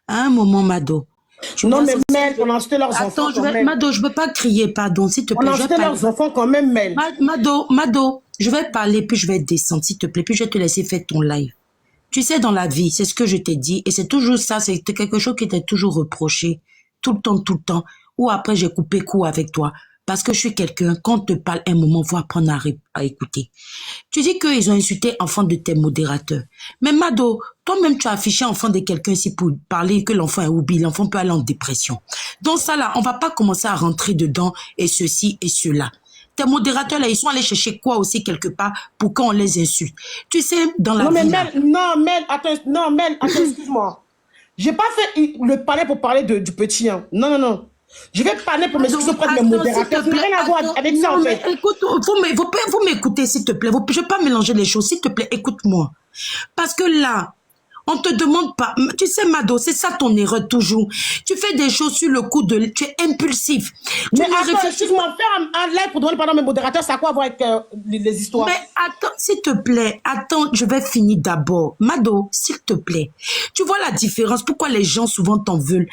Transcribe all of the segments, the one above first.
À un moment, Mado. Tu Non, vois, mais Mel, on a acheté leurs enfants quand même. Mado, je ne veux pas crier, pardon, s'il te plaît. On a acheté leurs enfants quand même, Mel. Mado, je vais parler, puis je vais descendre, s'il te plaît, puis je vais te laisser faire ton live. Tu sais, dans la vie, c'est ce que je t'ai dit, et c'est toujours ça, c'est quelque chose qui t'est toujours reproché, tout le temps, ou après j'ai coupé court avec toi, parce que je suis quelqu'un, quand on te parle un moment, faut apprendre à écouter. Tu dis qu'ils ont insulté enfant de tes modérateurs. Mais Mado, toi-même tu as affiché enfant de quelqu'un ici pour parler que l'enfant est oublié, l'enfant peut aller en dépression. Donc ça là, on va pas commencer à rentrer dedans et ceci et cela. Tes modérateurs là, ils sont allés chercher quoi aussi quelque part pour qu'on les insulte. Tu sais, dans la vie là... Mel, attends, excuse-moi. J'ai pas fait le palais pour parler du petit. Hein. Non. Je vais parler pour m'excuser auprès de mes modérateurs. Ça n'a rien à voir avec ça, en fait. Écoute, vous m'écouter, s'il te plaît. Je ne vais pas mélanger les choses. S'il te plaît, écoute-moi. Parce que là, on te demande pas. Tu sais, Mado, c'est ça ton erreur toujours. Tu fais des choses sur le coup de... Tu es impulsif. Mais attends, excuse-moi, faire un live pour demander pardon à mes modérateurs, ça a quoi à voir avec les histoires? Mais attends, s'il te plaît, attends, je vais finir d'abord. Mado, s'il te plaît. Tu vois la différence? Pourquoi les gens souvent t'en veulent?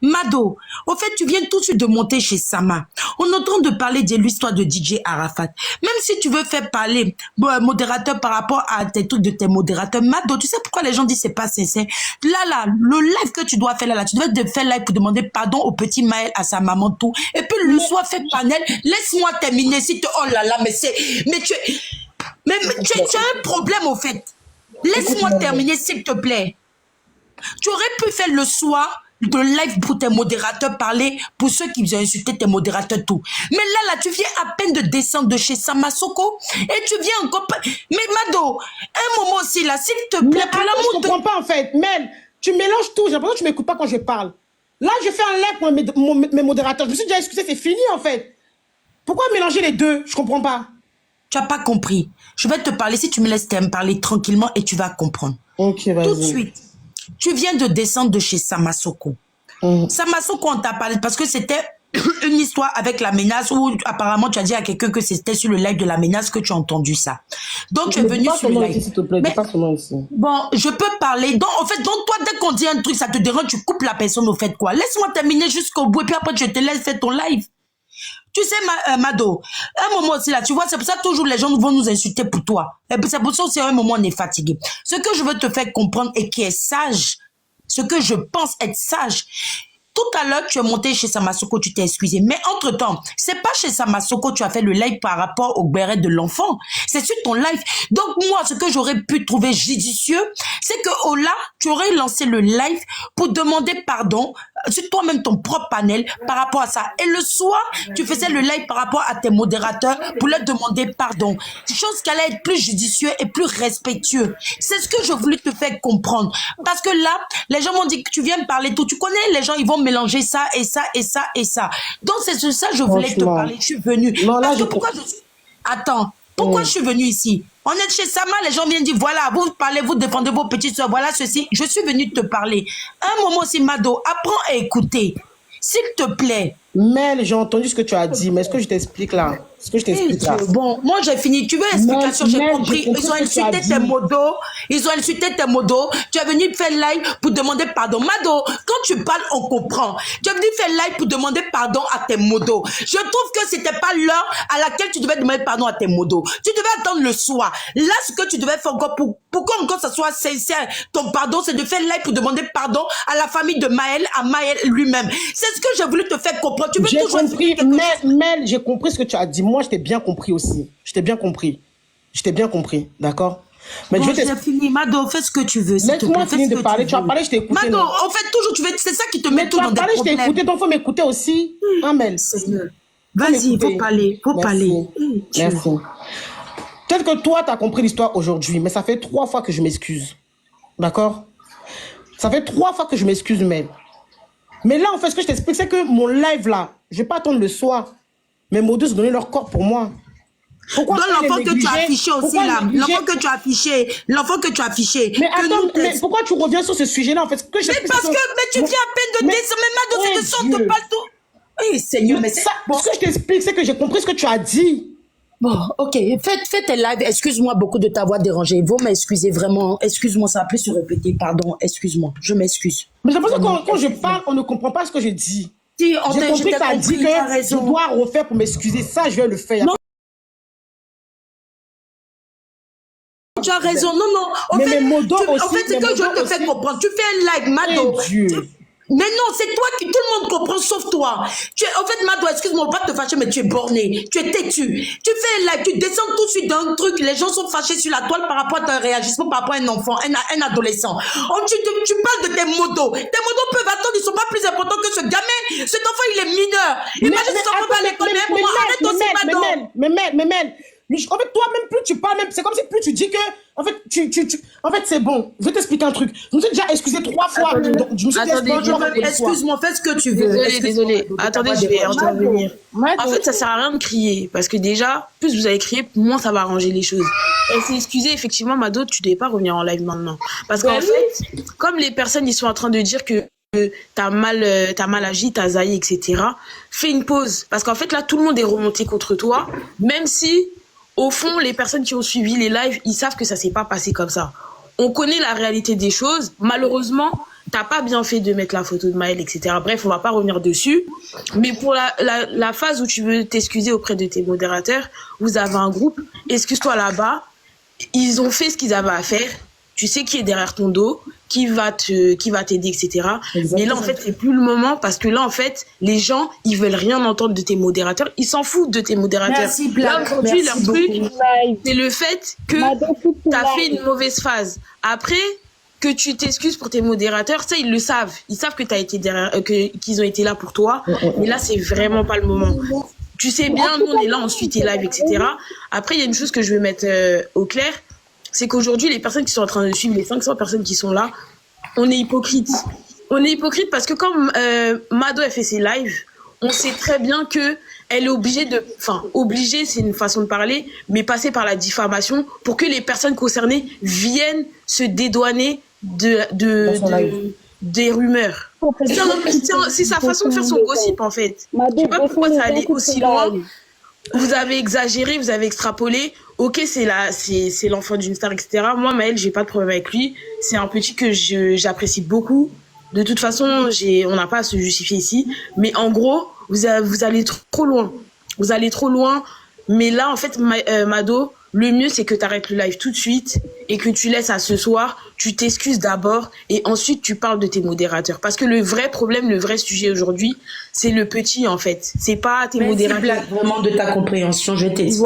Mado, au fait, tu viens tout de suite de monter chez Sama. On est en train de parler de l'histoire de DJ Arafat. Même si tu veux faire parler modérateur par rapport à tes trucs de tes modérateurs, Mado, tu sais pourquoi les gens disent c'est pas sincère? Là, le live que tu dois faire là, tu dois faire live pour demander pardon au petit Maël, à sa maman, tout. Et puis le soir, fait panel. Laisse-moi terminer si tu... Oh là là, mais c'est... Mais tu as un problème au fait. Laisse-moi terminer s'il te plaît. Tu aurais pu faire le soir de live pour tes modérateurs parler, pour ceux qui ont insulté tes modérateurs, tout. Mais là, tu viens à peine de descendre de chez Samasoko et tu viens encore... Mais Mado, un moment aussi là, s'il te plaît, pour l'amour de... Je comprends pas en fait. Mel, tu mélanges tout. J'ai l'impression que tu m'écoutes pas quand je parle. Là, je fais un live pour mes modérateurs. Je me suis déjà excusé, c'est fini en fait. Pourquoi mélanger les deux? Je comprends pas. Tu n'as pas compris. Je vais te parler, si tu me laisses me parler tranquillement et tu vas comprendre. Ok, vas-y. Tout de suite. Tu viens de descendre de chez Samasoko. Samasoko, on t'a parlé parce que c'était une histoire avec la menace où apparemment tu as dit à quelqu'un que c'était sur le live de la menace que tu as entendu ça. Donc tu es venu sur le live. S'il te plaît, pas seulement ici. Bon, je peux parler. Donc en fait, toi, dès qu'on dit un truc, ça te dérange, tu coupes la personne au fait quoi. Laisse-moi terminer jusqu'au bout et puis après je te laisse faire ton live. Tu sais, Mado, un moment aussi là, tu vois, c'est pour ça que toujours les gens vont nous insulter pour toi. Et c'est pour ça aussi, à un moment, on est fatigué. Ce que je veux te faire comprendre et qui est sage, ce que je pense être sage, tout à l'heure, tu es monté chez Samasoko, tu t'es excusé. Mais entre-temps, c'est pas chez Samasoko que tu as fait le live par rapport au béret de l'enfant. C'est sur ton live. Donc moi, ce que j'aurais pu trouver judicieux, c'est que oh là, tu aurais lancé le live pour demander pardon sur toi-même ton propre panel par rapport à ça. Et le soir, tu faisais le live par rapport à tes modérateurs pour leur demander pardon. Chose qui allait être plus judicieux et plus respectueux. C'est ce que je voulais te faire comprendre. Parce que là, les gens m'ont dit que tu viens me parler tout. Tu connais, les gens, ils vont mélanger ça et ça et ça et ça. Donc c'est sur ça que je voulais te parler. Je suis venue. Non, là, parce que pourquoi je suis... Attends, pourquoi je suis venue ici? On est chez Sama, les gens viennent dire, voilà, vous parlez, vous défendez vos petites soeurs, voilà ceci. Je suis venue te parler. Un moment aussi, Mado, apprends à écouter. S'il te plaît. Mel, j'ai entendu ce que tu as dit, mais est-ce que je t'explique là? Est-ce que je t'explique là? Bon, moi j'ai fini. Tu veux l'explication? J'ai compris. Ils ont insulté tes modos. Ils ont insulté tes modos. Tu es venu faire live pour demander pardon. Mado, quand tu parles, on comprend. Tu es venu faire live pour demander pardon à tes modos. Je trouve que c'était pas l'heure à laquelle tu devais demander pardon à tes modos. Tu devais attendre le soir. Là, ce que tu devais faire encore pour que encore ça soit sincère, ton pardon, c'est de faire live pour demander pardon à la famille de Maël, à Maël lui-même. C'est ce que j'ai voulu te faire comprendre. Tu veux toujours compris, Mel, j'ai compris ce que tu as dit. Moi, je t'ai bien compris aussi. Je t'ai bien compris. Je t'ai bien compris, d'accord? Mais bon, j'ai fini. Mado, fais ce que tu veux. Laisse-moi finir de parler. Tu as parlé, je t'ai écouté. Mado, en fait, toujours, tu veux... c'est ça qui te met tout dans des problèmes. Je t'ai écouté, donc il faut m'écouter aussi. Hein, Mel? Vas-y, il faut parler. Faut parler. Merci. Peut-être que toi, tu as compris l'histoire aujourd'hui, mais ça fait 3 fois que je m'excuse. D'accord? Ça fait 3 fois que je m'excuse, Mel. Mais là, en fait, ce que je t'explique, c'est que mon live, là, je ne vais pas attendre le soir. Mes modus ont donné leur corps pour moi. Pourquoi donc l'enfant que tu as affiché aussi, là, l'enfant que tu as affiché, Mais attends, mais pourquoi tu reviens sur ce sujet-là, en fait? Mais parce que tu viens à peine de descendre, mais Mado, c'est de sorte de pas tout. Oui, Seigneur, mais c'est... Ce que je t'explique, c'est que j'ai compris ce que tu as dit. Bon, ok, faites tes lives. Excuse-moi beaucoup de t'avoir dérangé. Vous m'excusez vraiment. Excuse-moi, ça a pu se répéter. Pardon, excuse-moi. Je m'excuse. Mais j'ai l'impression que quand je parle, on ne comprend pas ce que je dis. Si, J'ai compris que t'as dit que je dois refaire pour m'excuser. Ça, je vais le faire. Non. Tu as raison. Non, non. En Mais fait, mes modos aussi, en fait, c'est que je te fais comprendre. Tu fais un live, Mado. Mais non, c'est toi qui tout le monde comprend sauf toi. En fait, Mado, excuse-moi, pas te fâcher, mais tu es borné, tu es têtu. Tu fais un live, tu descends tout de suite d'un truc, les gens sont fâchés sur la toile par rapport à ton réagissement, par rapport à un enfant, un adolescent. Tu parles de tes modos. Tes modos peuvent attendre, ils sont pas plus importants que ce gamin. Cet enfant, il est mineur. Imagine cet enfant va à l'école, mais arrête aussi, Mado. Mais en fait, toi, même plus tu parles, même, c'est comme si plus tu dis que, en fait, en fait, c'est bon. Je vais t'expliquer un truc. Je me suis déjà excusé 3 fois. Donc, je me suis excuse-moi, fais ce que tu veux. Désolé. Attendez, je vais intervenir. En fait, ça sert à rien de crier. Parce que déjà, plus vous allez crier, moins ça va arranger les choses. Elle s'est excusée, effectivement, Mado, tu ne devais pas revenir en live maintenant. Parce qu'en fait, comme les personnes, ils sont en train de dire que t'as mal agi, t'as zaï, etc. Fais une pause. Parce qu'en fait, là, tout le monde est remonté contre toi. Même si, au fond, les personnes qui ont suivi les lives, ils savent que ça s'est pas passé comme ça. On connaît la réalité des choses. Malheureusement, t'as pas bien fait de mettre la photo de Maël, etc. Bref, on va pas revenir dessus. Mais pour la phase où tu veux t'excuser auprès de tes modérateurs, vous avez un groupe, excuse-toi là-bas. Ils ont fait ce qu'ils avaient à faire. Tu sais qui est derrière ton dos, qui va t'aider, etc. Exactement. Mais là, en fait, c'est plus le moment parce que là, en fait, les gens, ils veulent rien entendre de tes modérateurs. Ils s'en foutent de tes modérateurs. Merci, Black. Là, aujourd'hui, leur truc, c'est le fait que t'as fait une mauvaise phase. Après, que tu t'excuses pour tes modérateurs, ça, ils le savent. Ils savent que t'as été derrière, qu'ils ont été là pour toi. Mais là, c'est vraiment pas le moment. Tu sais bien, nous, on est là, on suit tes lives, etc. Après, il y a une chose que je veux mettre au clair. C'est qu'aujourd'hui, les personnes qui sont en train de suivre, les 500 personnes qui sont là, on est hypocrite. On est hypocrite parce que quand Mado a fait ses lives, on sait très bien que elle est obligée de... Enfin, obligée, c'est une façon de parler, mais passer par la diffamation pour que les personnes concernées viennent se dédouaner des rumeurs. C'est sa façon de faire son gossip, en fait. Je sais pas pourquoi ça allait aussi loin. Vous avez exagéré, vous avez extrapolé. Ok, c'est l'enfant d'une star, etc. Moi, Maël, j'ai pas de problème avec lui. C'est un petit que j'apprécie beaucoup. De toute façon, on n'a pas à se justifier ici. Mais en gros, vous allez trop loin. Vous allez trop loin. Mais là, en fait, Mado, le mieux, c'est que tu arrêtes le live tout de suite et que tu laisses à ce soir, tu t'excuses d'abord et ensuite tu parles de tes modérateurs. Parce que le vrai problème, le vrai sujet aujourd'hui, c'est le petit, en fait. C'est pas tes modérateurs. Merci, Black, vraiment de ta compréhension. Je t'excuse.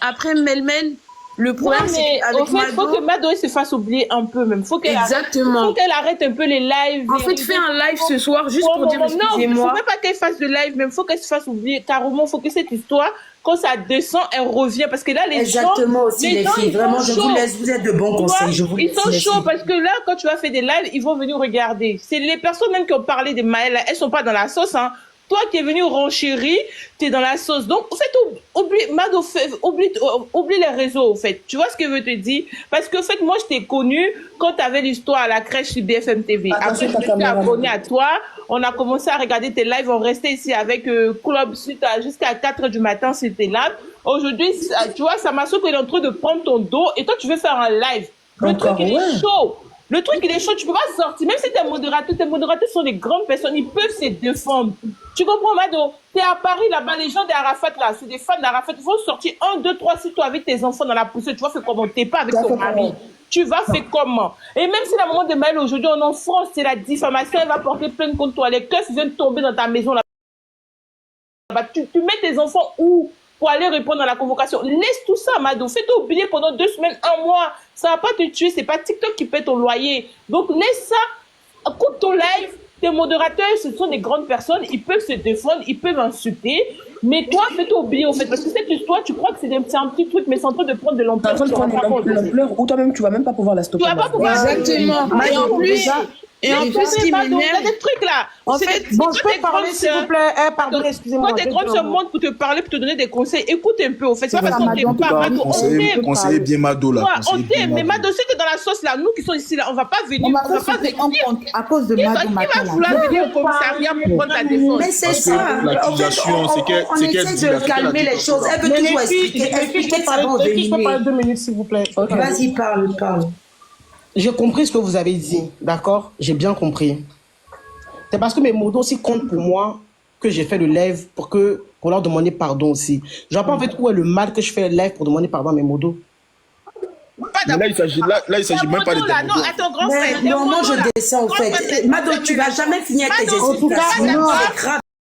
Après, Melmel, le problème, c'est qu'avec Mado... Il faut que Mado se fasse oublier un peu même. Faut qu'elle arrête un peu les lives. En fait, fais un live ce soir juste pour dire excusez-moi. Non, il ne faut même pas qu'elle fasse de live, même. Il faut qu'elle se fasse oublier. Carrément, il faut que cette histoire, quand ça descend, elle revient. Parce que là, les gens... Exactement aussi, les filles. Vraiment, je vous laisse. Vous êtes de bons conseils. Ils sont chauds parce que là, quand tu vas faire des lives, ils vont venir regarder. C'est les personnes même qui ont parlé de Maël, elles ne sont pas dans la sauce, hein. Toi qui es venu renchérir, tu es dans la sauce. Donc, en fait, oublie les réseaux, en fait. Tu vois ce que je veux te dire? Parce que, en fait, moi, je t'ai connu quand tu avais l'histoire à la crèche sur BFM TV. Après, je me suis abonné à toi. On a commencé à regarder tes lives. On restait ici avec Club jusqu'à 4h du matin, c'était là. Aujourd'hui, tu vois, ça m'a sauté qu'il est en train de prendre ton dos et toi, tu veux faire un live. Le truc, il est chaud. Le truc, il est chaud, tu peux pas sortir. Même si tes modérateurs sont des grandes personnes, ils peuvent se défendre. Tu comprends, Mado? T'es à Paris, là-bas, les gens d'Arafat, là, c'est des fans d'Arafat. Ils vont sortir 1, 2, 3, si toi avec tes enfants dans la poussée, tu vas faire comment? T'es pas avec ton mari. Tu vas faire comment? Et même si la maman de Maël, aujourd'hui, en France, c'est la diffamation, elle va porter plainte contre toi. Les keufs viennent tomber dans ta maison, là-bas. Tu mets tes enfants où? Pour aller répondre à la convocation. Laisse tout ça, Mado. Fais-toi oublier pendant 2 semaines, 1 mois. Ça va pas te tuer. C'est pas TikTok qui paie ton loyer. Donc, laisse ça. Coupe ton live. Tes modérateurs, ce sont des grandes personnes. Ils peuvent se défendre. Ils peuvent insulter. Mais toi, fais-toi oublier, en fait. Parce que cette histoire, tu crois que c'est un petit truc, mais c'est en train de prendre de l'ampleur. L'ampleur où toi-même, tu vas même pas pouvoir la stopper. Tu vas pas pouvoir. Exactement. Et en plus, ce qui il y a m'énerve, des trucs là. en fait, Bon, je peux parler, s'il vous plaît. Pardon, excusez-moi. Quand tes grandes sœurs montent pour te parler, pour te donner des conseils, écoute un peu. Au fait, c'est pas parce qu'on t'aime pas, Mado. On t'aime. Conseillez bien Mado là. On t'aime, mais Mado, si t'es dans la sauce là, nous qui sommes ici là, on va pas venir. On m'a On va pas fait en venir. compte à cause de Qui Mado va Matin. vouloir venir au commissariat pour prendre ta défense? Mais c'est Parce que ça. l'accusation, En fait, c'est qu'elle essaie dit la- de calmer les choses. Elle veut Mais toujours les filles, expliquer. je peux parler 2 minutes, s'il vous plaît. Vas-y, parle. J'ai compris ce que vous avez dit, d'accord? J'ai bien compris. C'est parce que mes modos aussi comptent pour moi que j'ai fait le live pour leur demander pardon aussi. Je vois pas en fait où est le mal que je fais le live pour demander pardon à mes modos. Mais là, il s'agit même pas de là. Non, à ton grand frère. Non, moi je descends en fait. Mado, tu vas jamais finir tes explications. Non, C'est grave.